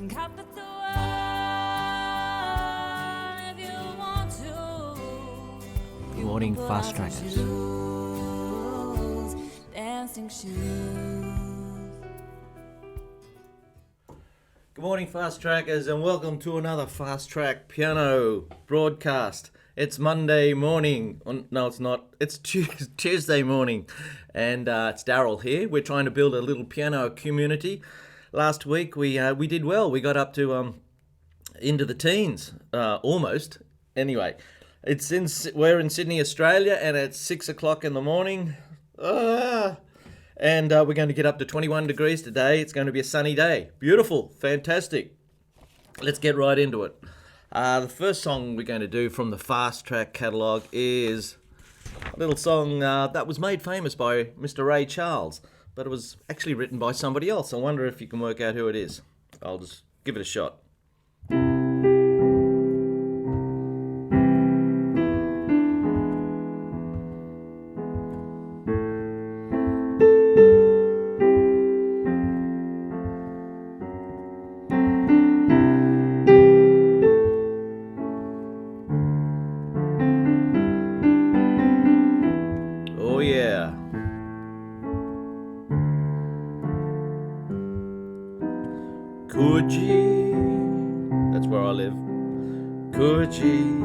Comfort the world if you want to. Good morning, Fast Trackers. Dancing shoes. Good morning, Fast Trackers, and welcome to another Fast Track Piano broadcast. It's Monday morning. No, it's not. It's Tuesday morning, and it's Darryl here. We're trying to build a little piano community. Last week we did well. We got up to into the teens, almost. Anyway, we're in Sydney, Australia, and it's 6 o'clock in the morning. And we're going to get up to 21 degrees today. It's going to be a sunny day. Beautiful. Fantastic. Let's get right into it. The first song we're going to do from the Fast Track catalogue is a little song that was made famous by Mr. Ray Charles, but it was actually written by somebody else. I wonder if you can work out who it is. I'll just give it a shot. Oh yeah. Coogee, that's where I live. Coogee.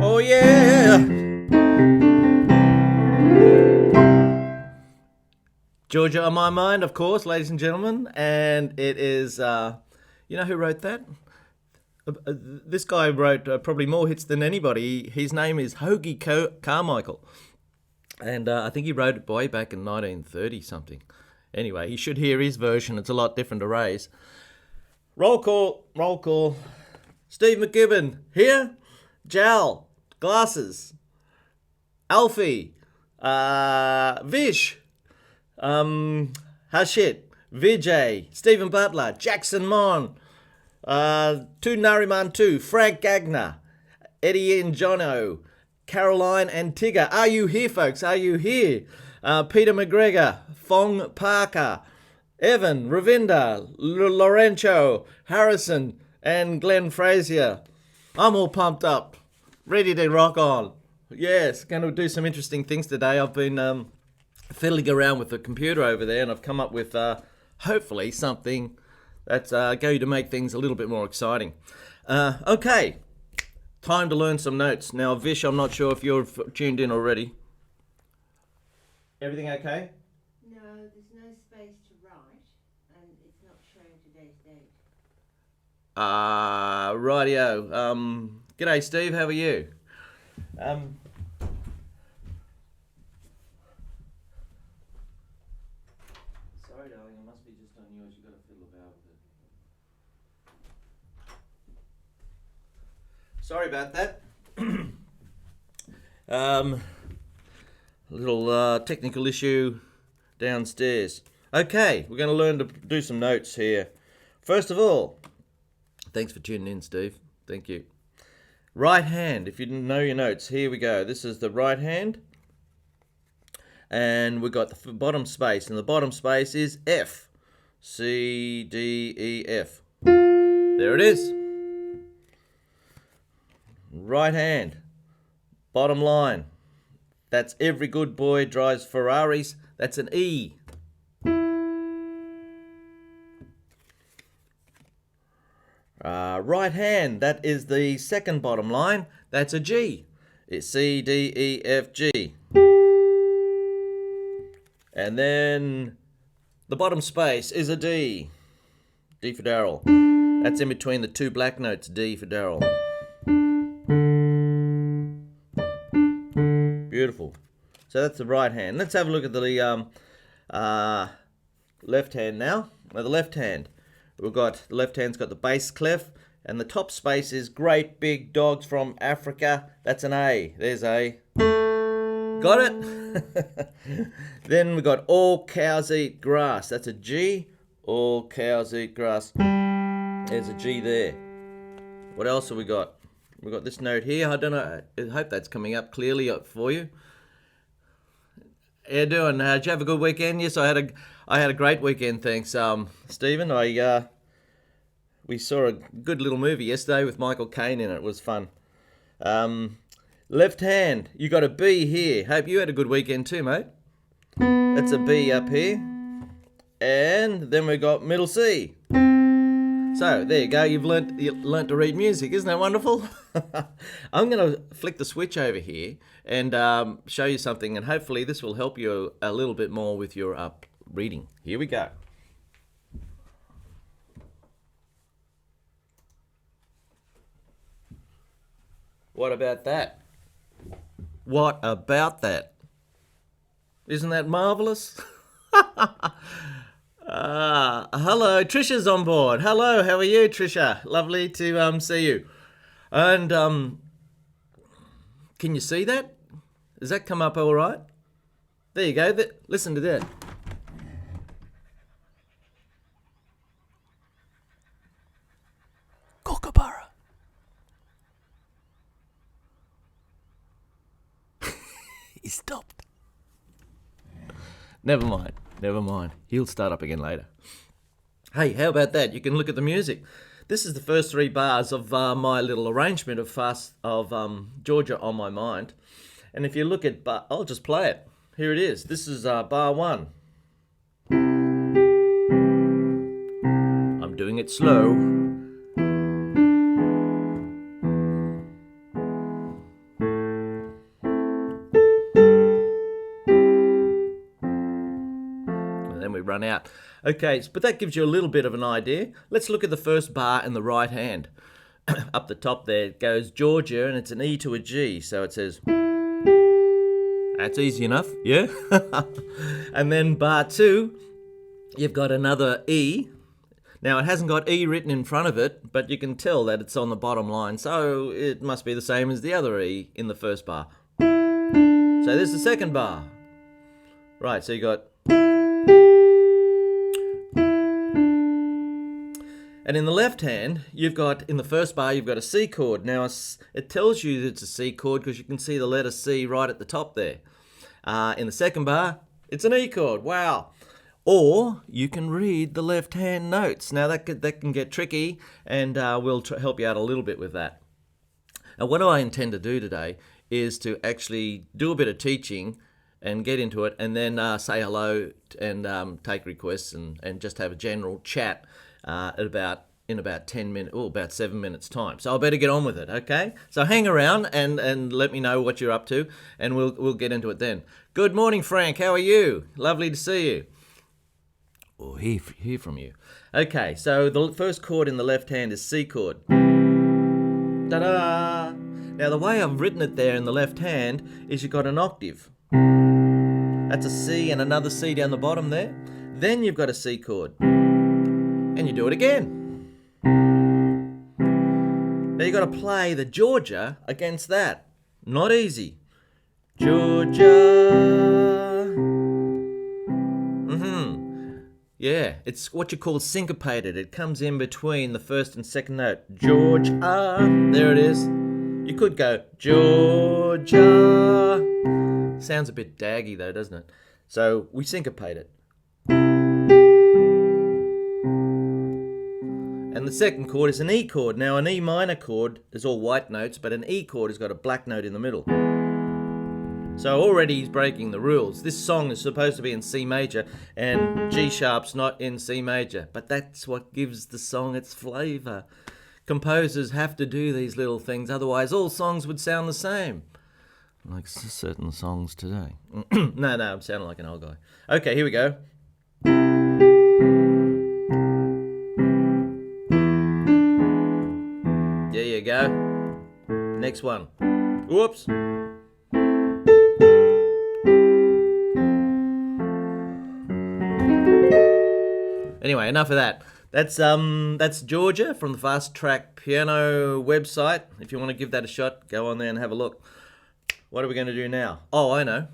Oh yeah. Georgia on my mind, of course, ladies and gentlemen, and it is, you know who wrote that? This guy wrote probably more hits than anybody. His name is Hoagy Carmichael, and I think he wrote it way back in 1930 something. Anyway, you should hear his version. It's a lot different to Ray's. Roll call. Steve McGibbon, here. Jal, glasses. Alfie, Vish. Hashit, Vijay, Stephen Butler, Jackson Mon, Tu Narimantu, Frank Gagner, Eddie and Jono, Caroline and Tigger. Are you here, folks? Are you here? Peter McGregor, Fong Parker, Evan, Ravinda, Lorenzo, Harrison, and Glenn Frazier. I'm all pumped up, ready to rock on. Yes, going to do some interesting things today. I've been fiddling around with the computer over there, and I've come up with hopefully something that's going to make things a little bit more exciting. Okay, time to learn some notes. Now, Vish, I'm not sure if you're tuned in already. Everything okay? No, there's no space to write, and it's not showing today's date. Rightio. G'day, Steve. How are you? Sorry, darling, it must be just on yours. You've got to fiddle about with it. Sorry about that. Little technical issue downstairs. Okay, we're going to learn to do some notes here. First of all, thanks for tuning in, Steve. Thank you. Right hand, if you didn't know your notes, here we go. This is the right hand. And we've got the bottom space, and the bottom space is F. C, D, E, F. There it is. Right hand. Bottom line. That's every good boy drives Ferraris. That's an E. Right hand. That is the second bottom line. That's a G. It's C, D, E, F, G. And then the bottom space is a D. D for Darryl. That's in between the two black notes. D for Darryl. Beautiful. So that's the right hand. Let's have a look at the left hand now. The left hand. The left hand's got the bass clef, and the top space is great big dogs from Africa. That's an A. There's A. Got it? Then we got all cows eat grass. That's a G. All cows eat grass. There's a G there. What else have we got? We got this note here. I don't know. I hope that's coming up clearly for you. How you doing? Did you have a good weekend? Yes, I had a great weekend. Thanks, Stephen. We saw a good little movie yesterday with Michael Caine in it. It was fun. Left hand, you got a B here. Hope you had a good weekend too, mate. That's a B up here. And then we got middle C. So there you go. You've learnt to read music. Isn't that wonderful? I'm going to flick the switch over here and show you something, and hopefully this will help you a little bit more with your reading. Here we go. What about that? What about that? Isn't that marvellous? Hello, Trisha's on board. Hello, how are you, Trisha? Lovely to see you. And can you see that? Does that come up all right? There you go. Listen to that. Kookaburra. He stopped. Never mind. He'll start up again later. Hey, how about that? You can look at the music. This is the first 3 bars of my little arrangement of Georgia on My Mind. And if you look at I'll just play it. Here it is. This is bar 1. I'm doing it slow. We run out. Okay, but that gives you a little bit of an idea. Let's look at the first bar in the right hand. Up the top there it goes Georgia, and it's an E to a G, so it says, that's easy enough, yeah? And then bar 2, you've got another E. Now it hasn't got E written in front of it, but you can tell that it's on the bottom line, so it must be the same as the other E in the first bar. So there's the second bar. Right, so you got, and in the left hand, in the first bar, you've got a C chord. Now, it tells you that it's a C chord because you can see the letter C right at the top there. In the second bar, it's an E chord. Wow. Or you can read the left hand notes. Now, that can get tricky, and we'll help you out a little bit with that. Now, what I intend to do today is to actually do a bit of teaching and get into it, and then say hello and take requests and just have a general chat in about 10 minutes, about 7 minutes time. So I better get on with it, okay? So hang around and let me know what you're up to, and we'll get into it then. Good morning, Frank. How are you? Lovely to see you. Or hear from you. Okay, so the first chord in the left hand is C chord. Ta-da! Now the way I've written it there in the left hand is you've got an octave. That's a C and another C down the bottom there. Then you've got a C chord. And you do it again. Now you've got to play the Georgia against that. Not easy. Georgia. Yeah, it's what you call syncopated. It comes in between the first and second note. Georgia. There it is. You could go Georgia. Sounds a bit daggy though, doesn't it? So we syncopate it. And the second chord is an E chord. Now an E minor chord is all white notes, but an E chord has got a black note in the middle. So already he's breaking the rules. This song is supposed to be in C major, and G sharp's not in C major. But that's what gives the song its flavour. Composers have to do these little things, otherwise all songs would sound the same. Like certain songs today. No, I'm sounding like an old guy. Okay, here we go. There you go. Next one. Whoops. Anyway, enough of that. That's Georgia from the Fast Track Piano website. If you want to give that a shot, go on there and have a look. What are we going to do now? Oh, I know.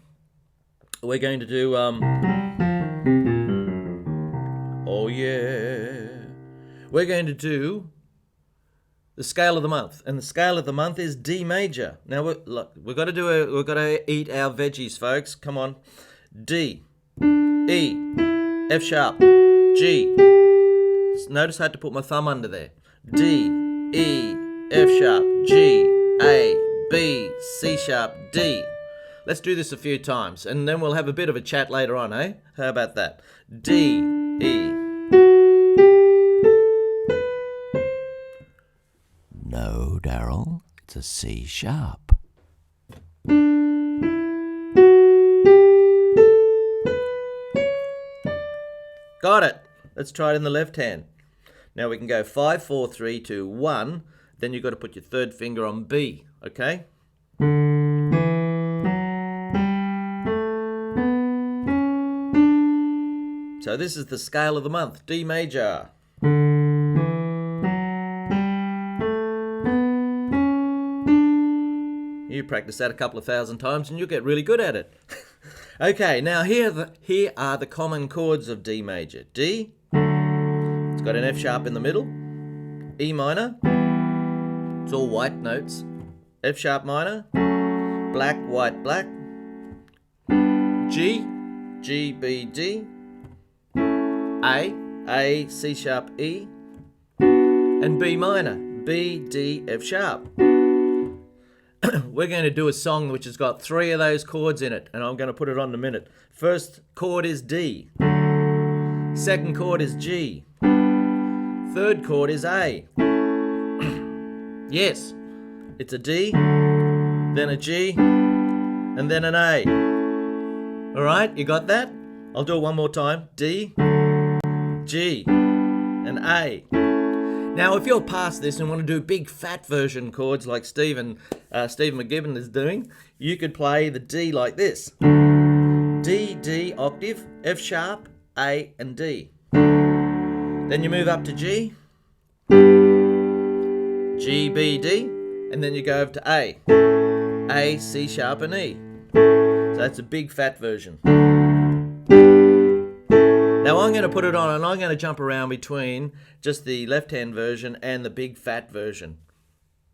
we're going to do, oh yeah, we're going to do the scale of the month, and the scale of the month is D major. Now look, we've got to eat our veggies, folks. Come on, D, E, F sharp, G. Notice I had to put my thumb under there. D, E, F sharp, G, A, B, C sharp, D. Let's do this a few times, and then we'll have a bit of a chat later on, eh? How about that? D, E. No, Darryl, it's a C sharp. Got it. Let's try it in the left hand. Now we can go 5, 4, 3, 2, 1. Then you've got to put your third finger on B, okay? So this is the scale of the month, D major. You practice that a couple of thousand times and you'll get really good at it. Okay, now here are the common chords of D major. D, it's got an F sharp in the middle. E minor, it's all white notes. F sharp minor, black, white, black. G, G, B, D. A, C sharp, E. And B minor, B, D, F sharp. We're going to do a song which has got 3 of those chords in it, and I'm going to put it on in a minute. First chord is D. Second chord is G. Third chord is A. Yes, it's a D, then a G, and then an A. All right, you got that? I'll do it one more time. D, G, and A. Now, if you're past this and want to do big fat version chords like Stephen McGibbon is doing, you could play the D like this. D, D octave, F sharp, A, and D. Then you move up to G, G, B, D, and then you go over to A, C sharp, and E. So that's a big fat version. Now I'm going to put it on and I'm going to jump around between just the left-hand version and the big fat version.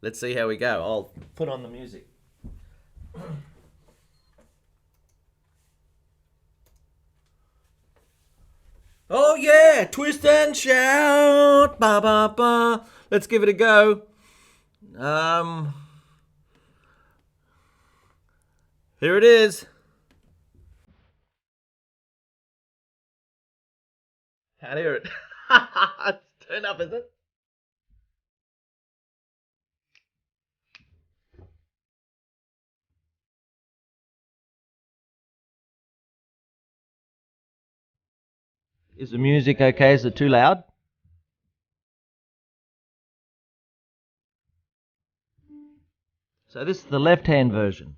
Let's see how we go. I'll put on the music. Oh yeah, twist and shout, ba ba ba. Let's give it a go. Here it is. Can't hear it. It's turned up, is it? Is the music okay? Is it too loud? So this is the left-hand version.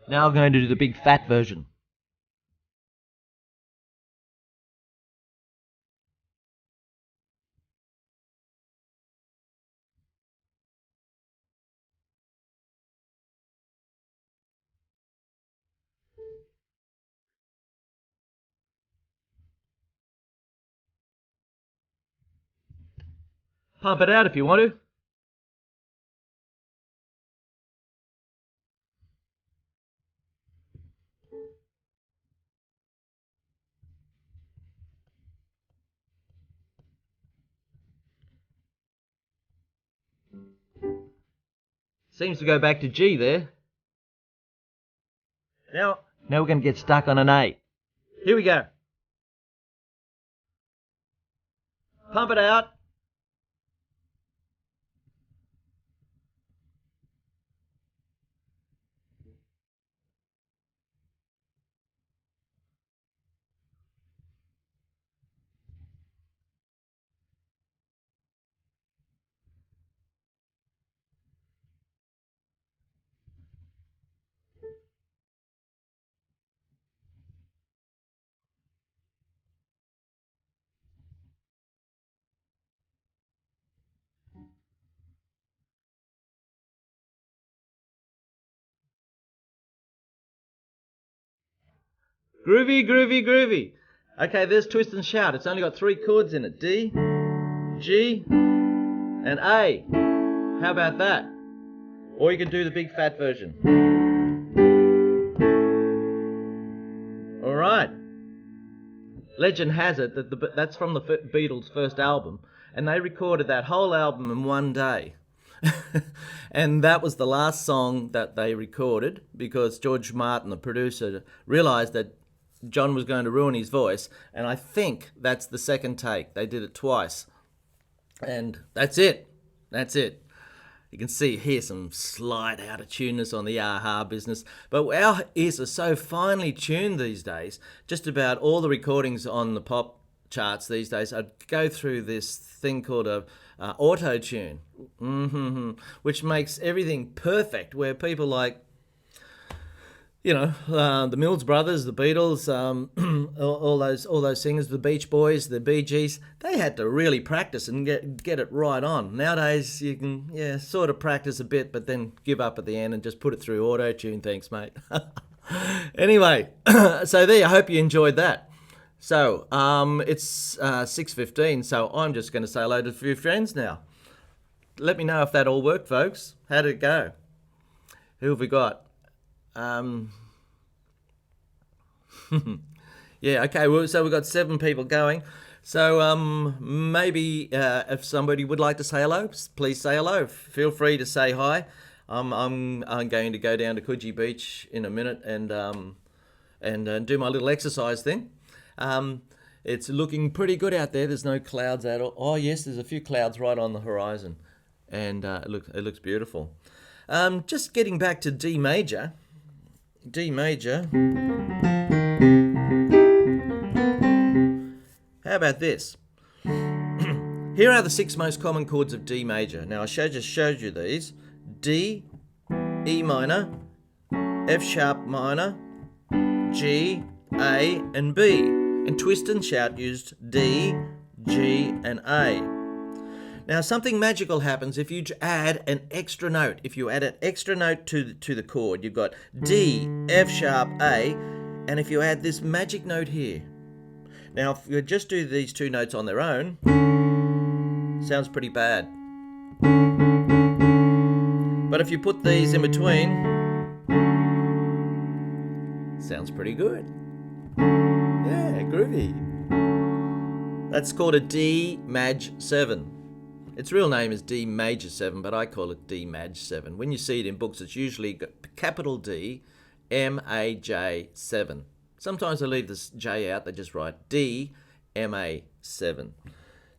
Now I'm going to do the big fat version. Pump it out if you want to. Seems to go back to G there. Now we're going to get stuck on an A. Here we go. Pump it out. Groovy, groovy, groovy. Okay, there's Twist and Shout. It's only got 3 chords in it. D, G, and A. How about that? Or you can do the big fat version. All right. Legend has it that that's from the Beatles' first album, and they recorded that whole album in one day. And that was the last song that they recorded because George Martin, the producer, realised that John was going to ruin his voice, and I think that's the second take. They did it twice. And that's it. That's it. You can hear some slight out of tuneness on the aha business. But our ears are so finely tuned these days. Just about all the recordings on the pop charts these days go through this thing called a auto-tune, which makes everything perfect, where people like, the Mills Brothers, the Beatles, all those singers, the Beach Boys, the Bee Gees, they had to really practice and get it right on. Nowadays, you can, sort of practice a bit, but then give up at the end and just put it through auto-tune. Thanks, mate. Anyway, so there, I hope you enjoyed that. So, it's 6:15, so I'm just going to say hello to a few friends now. Let me know if that all worked, folks. How did it go? Who have we got? Yeah, okay, so we've got 7 people going. So maybe if somebody would like to say hello, please say hello. Feel free to say hi. I'm going to go down to Coogee Beach in a minute and do my little exercise thing. It's looking pretty good out there. There's no clouds at all. Oh yes, there's a few clouds right on the horizon, and it looks beautiful. Just getting back to D major. D major. How about this? Here are the 6 most common chords of D major. Now I just showed you these. D, E minor, F sharp minor, G, A and B. And Twist and Shout used D, G and A. Now something magical happens if you add an extra note. If you add an extra note to the chord, you've got D, F sharp, A, and if you add this magic note here. Now if you just do these 2 notes on their own, sounds pretty bad. But if you put these in between, sounds pretty good. Yeah, groovy. That's called a D Maj 7. Its real name is D major 7, but I call it D Maj 7. When you see it in books, it's usually capital D, M-A-J 7. Sometimes they leave this J out, they just write D, M-A 7.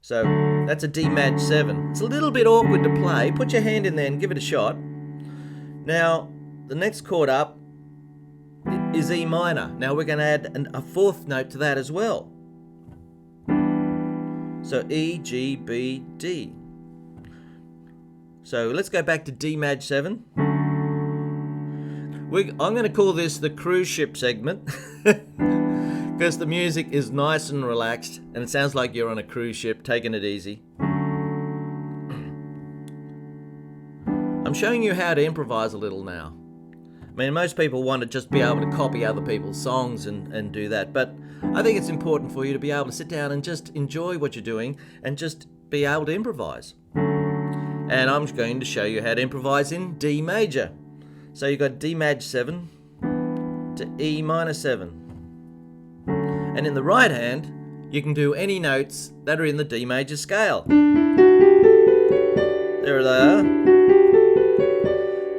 So that's a D Maj 7. It's a little bit awkward to play. Put your hand in there and give it a shot. Now, the next chord up is E minor. Now we're going to add a 4th note to that as well. So E, G, B, D. So let's go back to D Maj 7. I'm going to call this the cruise ship segment because the music is nice and relaxed and it sounds like you're on a cruise ship taking it easy. I'm showing you how to improvise a little now. I mean, most people want to just be able to copy other people's songs and do that, but I think it's important for you to be able to sit down and just enjoy what you're doing and just be able to improvise. And I'm going to show you how to improvise in D major. So you've got D Maj 7 to E minor 7. And in the right hand, you can do any notes that are in the D major scale. There they are.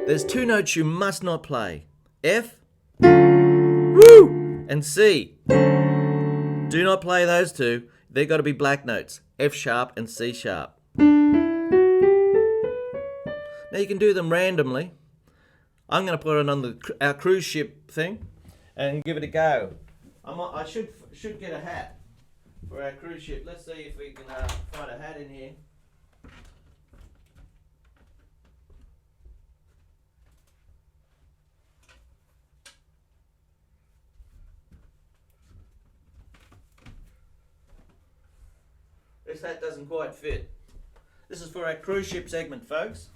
There's 2 notes you must not play. F, woo, and C. Do not play those 2. They've got to be black notes. F sharp and C sharp. Now you can do them randomly. I'm going to put it on our cruise ship thing and give it a go. I should get a hat for our cruise ship. Let's see if we can find a hat in here. This hat doesn't quite fit. This is for our cruise ship segment, folks.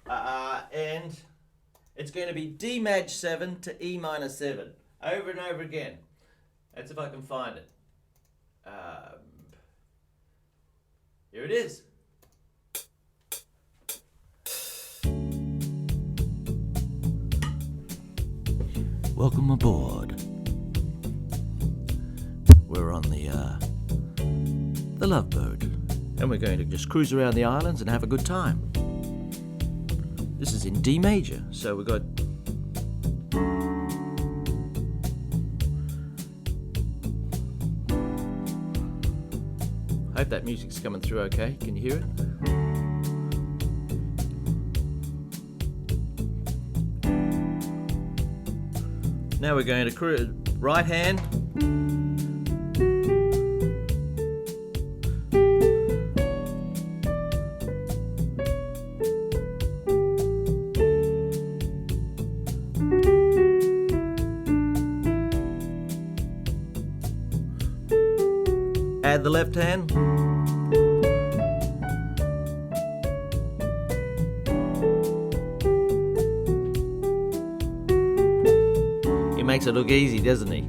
And it's going to be D Maj 7 to E minor 7, over and over again. Let's see if I can find it. Here it is. Welcome aboard. We're on the Love Boat, and we're going to just cruise around the islands and have a good time. This is in D major, so we've got hope that music's coming through okay. Can you hear it? Now we're going to cruise right hand. Add the left hand. He makes it look easy, doesn't he?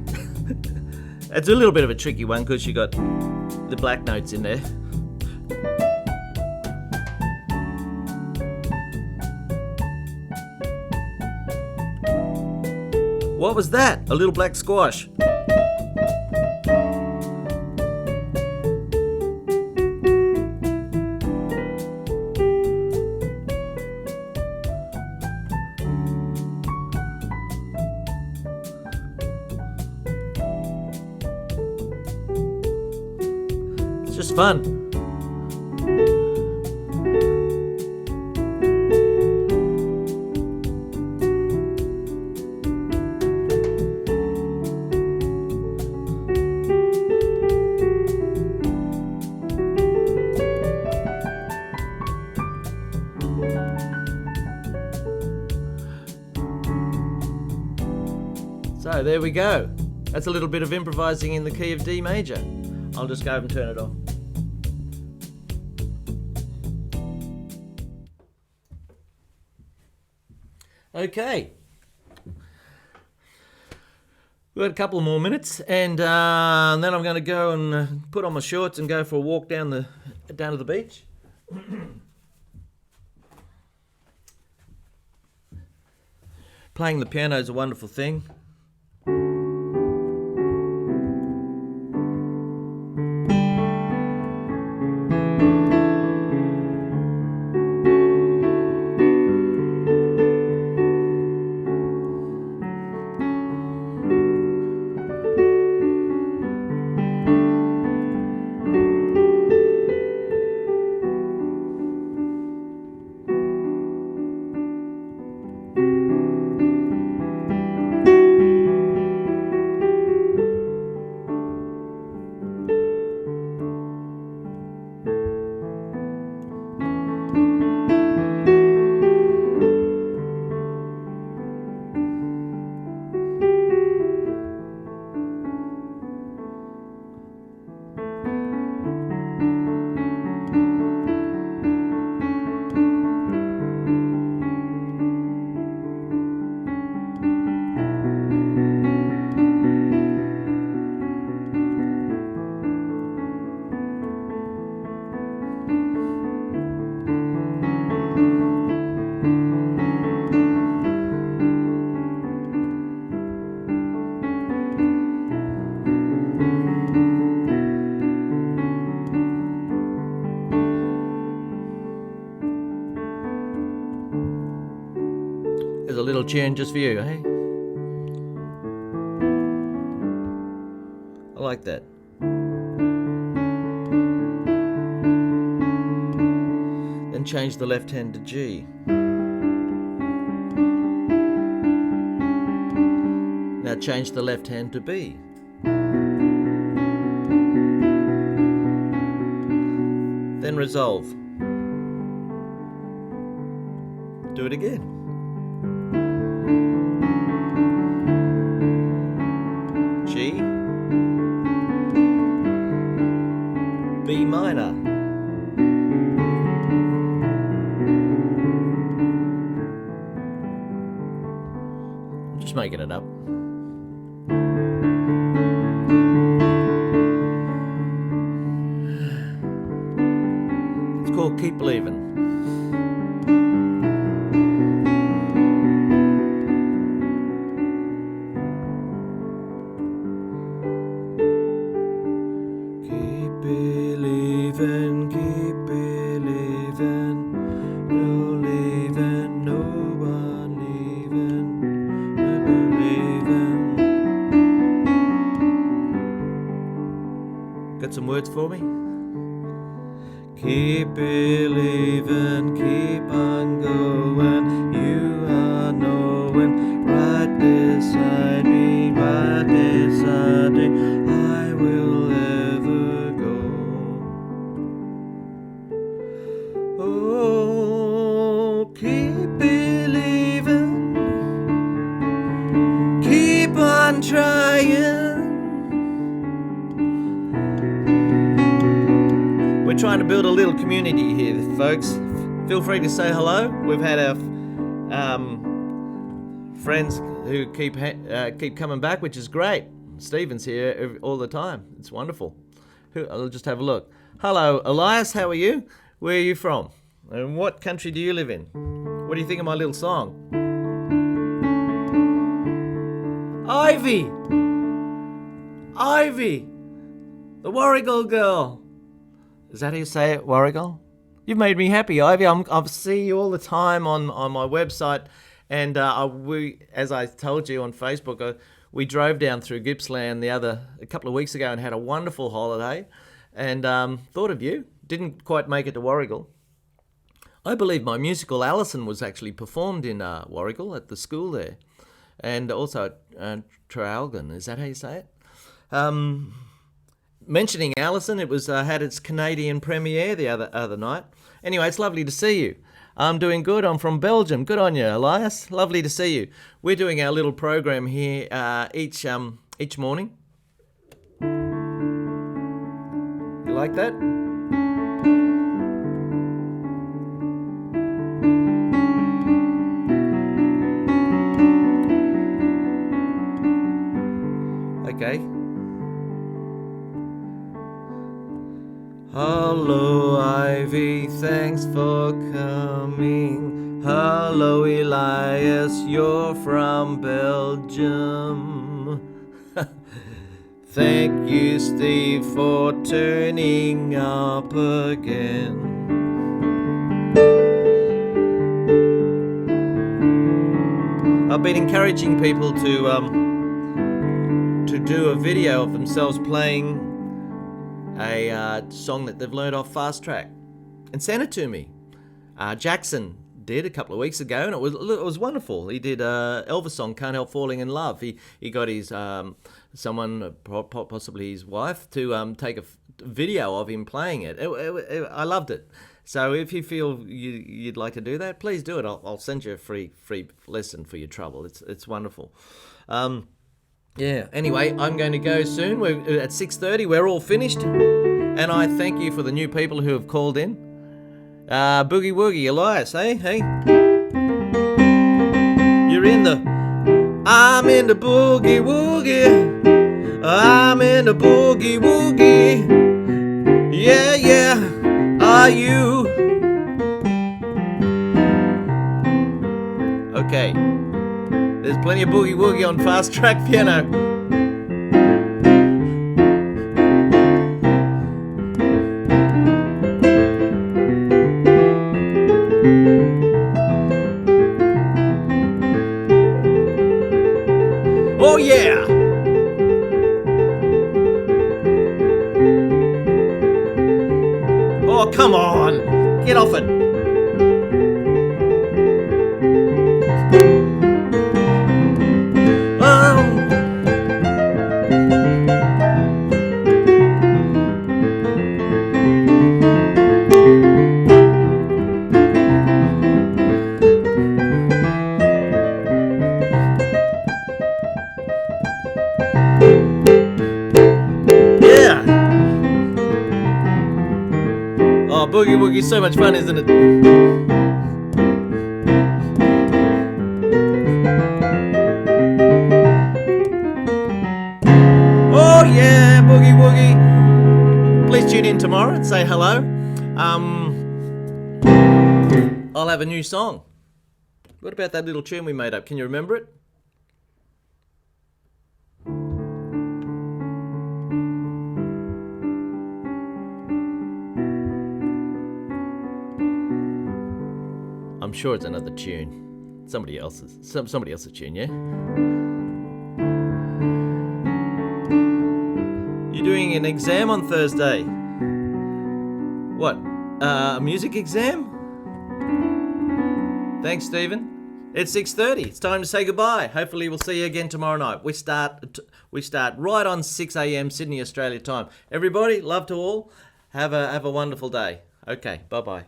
It's a little bit of a tricky one because you got the black notes in there. What was that? A little black squash. Just fun. So there we go. That's a little bit of improvising in the key of D major. I'll just go and turn it off. Okay. We've got a couple more minutes, and then I'm going to go and put on my shorts and go for a walk down to the beach. Playing the piano is a wonderful thing. There's a little tune just for you, hey? I like that. Then change the left hand to G. Now change the left hand to B. Then resolve. Do it again. G, B minor, I'm just making it up. leaving. Keep believing, no leaving, no one leaving, never leaving. Got some words for me? Keep believing, keep on going, you are knowing, right beside me, I will ever go. Oh, keep believing, keep on trying. We're trying to build a little community here, folks. Feel free to say hello. We've had our friends who keep coming back, which is great. Stephen's here all the time. It's wonderful. I'll just have a look. Hello, Elias. How are you? Where are you from? And what country do you live in? What do you think of my little song? Ivy, the Warrigal girl. Is that how you say it, Warrigal? You've made me happy, Ivy. I see you all the time on my website, and we, as I told you on Facebook, we drove down through Gippsland a couple of weeks ago and had a wonderful holiday, and thought of you. Didn't quite make it to Warrigal. I believe my musical Alison was actually performed in Warrigal at the school there, and also at Traralgon. Is that how you say it? Mentioning Alison, it was had its Canadian premiere the other night. Anyway, it's lovely to see you. I'm doing good. I'm from Belgium. Good on you, Elias. Lovely to see you. We're doing our little program here each morning. You like that? Okay. Hello, Ivy, thanks for coming. Hello, Elias, you're from Belgium. Thank you, Steve, for turning up again. I've been encouraging people to do a video of themselves playing a song that they've learned off Fast Track and sent it to me. Jackson did a couple of weeks ago, and it was wonderful. He did Elvis song "Can't Help Falling in Love." He got his someone, possibly his wife, to take a video of him playing it. I loved it. So if you feel you'd like to do that, please do it. I'll send you a free lesson for your trouble. It's wonderful. Yeah, anyway, I'm going to go soon. We're at 6:30. We're all finished. And I thank you for the new people who have called in. Boogie Woogie, Elias, hey? You're in the... I'm in the Boogie Woogie. I'm in the Boogie Woogie. Yeah, are you? Okay. There's plenty of boogie woogie on Fast Track piano. Oh yeah! Oh, come on! Get off it! Boogie Woogie's so much fun, isn't it? Oh yeah, Boogie Woogie. Please tune in tomorrow and say hello. I'll have a new song. What about that little tune we made up? Can you remember it? I'm sure it's another tune. Somebody else's tune, yeah? You're doing an exam on Thursday. What? A music exam? Thanks, Stephen. It's 6:30. It's time to say goodbye. Hopefully we'll see you again tomorrow night. We start right on 6 a.m. Sydney, Australia time. Everybody, love to all. Have a wonderful day. Okay, bye-bye.